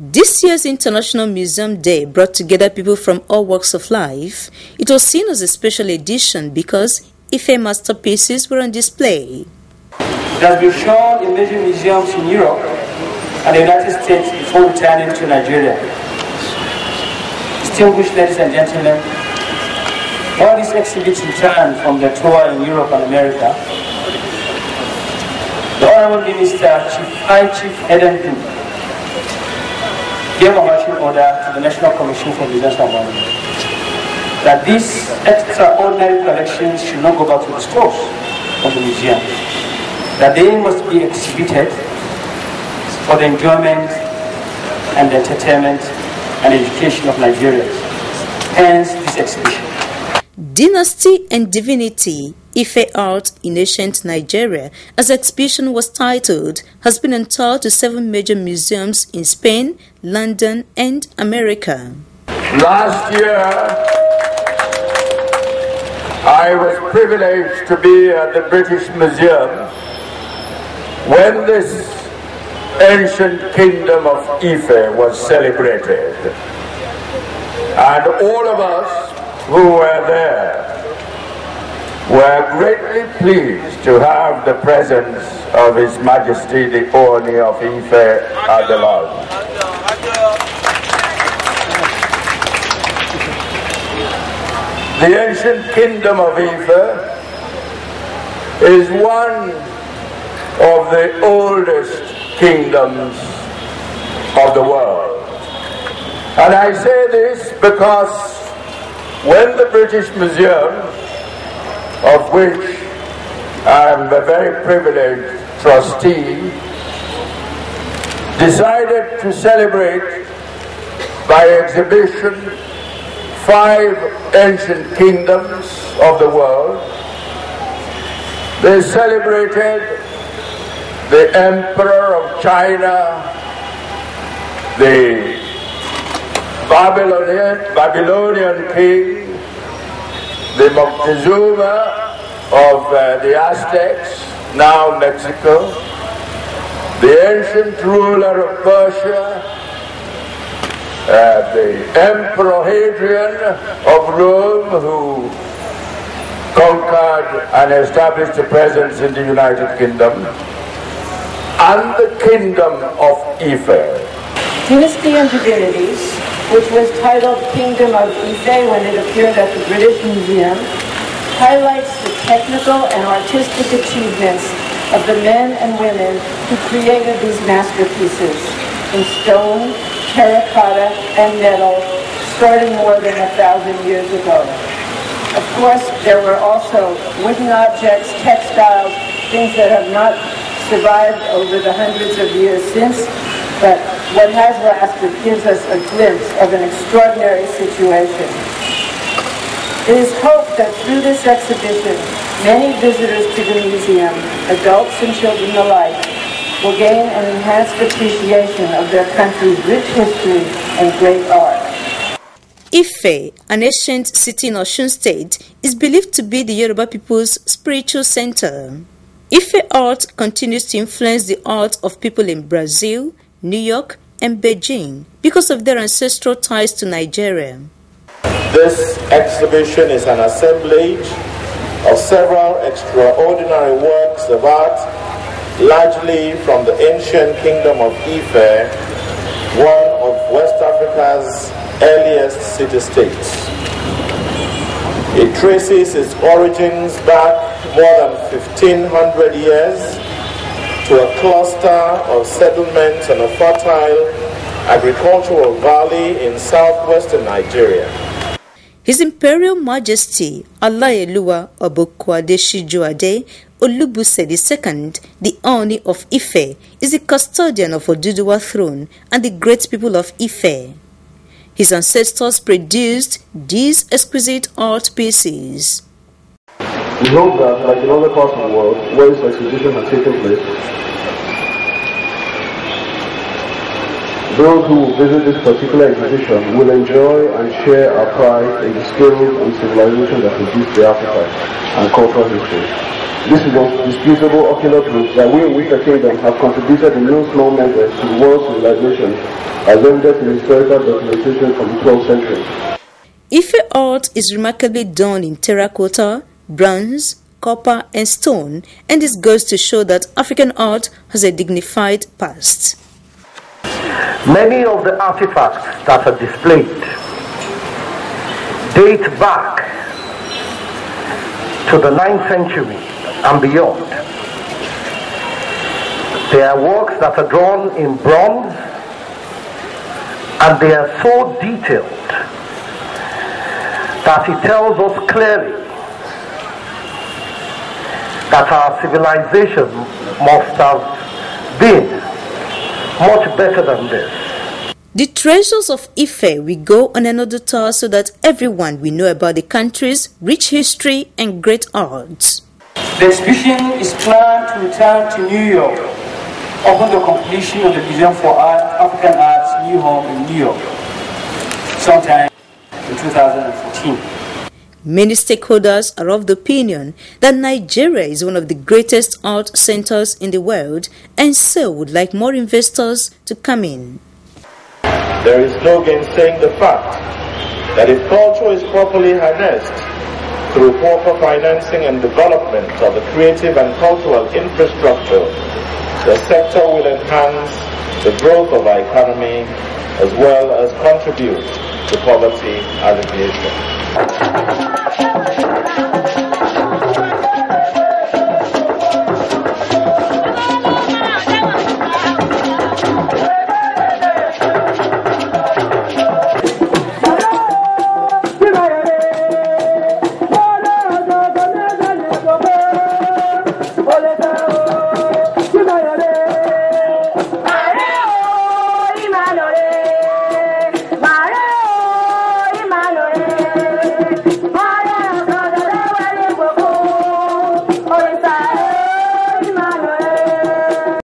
This year's International Museum Day brought together people from all walks of life. It was seen as a special edition because Ife masterpieces were on display. It has been shown in major museums in Europe and the United States before returning to Nigeria. Distinguished ladies and gentlemen, while these exhibits returned from their tour in Europe and America, the Honorable Minister, High Chief ADEREMI, gave a marching order to the National Commission for Museums and Monuments that these extraordinary collections should not go back to the stores of the museum, that they must be exhibited for the enjoyment and the entertainment and education of Nigerians. Hence this exhibition. Dynasty and Divinity, Ile Art in Ancient Nigeria, as the exhibition was titled, has been on tour to 7 major museums in Spain, London, and America. Last year, I was privileged to be at the British Museum when this ancient kingdom of Ife was celebrated. And all of us who were there were greatly pleased to have the presence of His Majesty the Oni of Ife, Abdallah. The ancient kingdom of Ife is one of the oldest kingdoms of the world. And I say this because when the British Museum, of which I am a very privileged trustee, decided to celebrate by exhibition 5 ancient kingdoms of the world, they celebrated the Emperor of China, the Babylonian king, the Moctezuma of the Aztecs, now Mexico, the ancient ruler of Persia, the Emperor Hadrian of Rome, who conquered and established a presence in the United Kingdom, and the kingdom of Ife. Dynasty and Divinities, which was titled Kingdom of Ife when it appeared at the British Museum, highlights the technical and artistic achievements of the men and women who created these masterpieces in stone, terracotta, and metal, starting more than 1,000 years ago. Of course, there were also wooden objects, textiles, things that have not survived over the hundreds of years since, but what has lasted gives us a glimpse of an extraordinary situation. It is hoped that through this exhibition, many visitors to the museum, adults and children alike, will gain an enhanced appreciation of their country's rich history and great art. Ife, an ancient city in Osun State, is believed to be the Yoruba people's spiritual center. Ife art continues to influence the art of people in Brazil, New York, and Beijing because of their ancestral ties to Nigeria. This exhibition is an assemblage of several extraordinary works of art, largely from the ancient kingdom of Ife, one of West Africa's earliest city-states. It traces its origins back more than 1,500 years to a cluster of settlements and a fertile agricultural valley in southwestern Nigeria. His Imperial Majesty Alayeluwa Obokwade SIJUWADE Olubuse II, the Oni of Ife, is the custodian of Oduduwa throne and the great people of Ife. His ancestors produced these exquisite art pieces. We hope that, like in other parts of the world where this exhibition has taken place, those who will visit this particular exhibition will enjoy and share our pride in the skills and civilization that produced the artifacts and cultural history. This is indisputable ocular proof that we in Ife Kingdom have contributed in no small measure to the world's civilization, as evident in historical documentation from the 12th century. Ife art is remarkably done in terracotta, bronze, copper and stone, and this goes to show that African art has a dignified past. Many of the artifacts that are displayed date back to the 9th century and beyond. They are works that are drawn in bronze, and they are so detailed that it tells us clearly that our civilization must have been much better than this. The treasures of Ife will go on another tour so that everyone will know about the country's rich history and great arts. The exhibition is planned to return to New York upon the completion of the Museum for African Art's new home in New York, sometime in 2014. Many stakeholders are of the opinion that Nigeria is one of the greatest art centers in the world and so would like more investors to come in. There is no gainsaying the fact that if culture is properly harnessed through proper financing and development of the creative and cultural infrastructure, the sector will enhance the growth of our economy as well as contribute to poverty alleviation.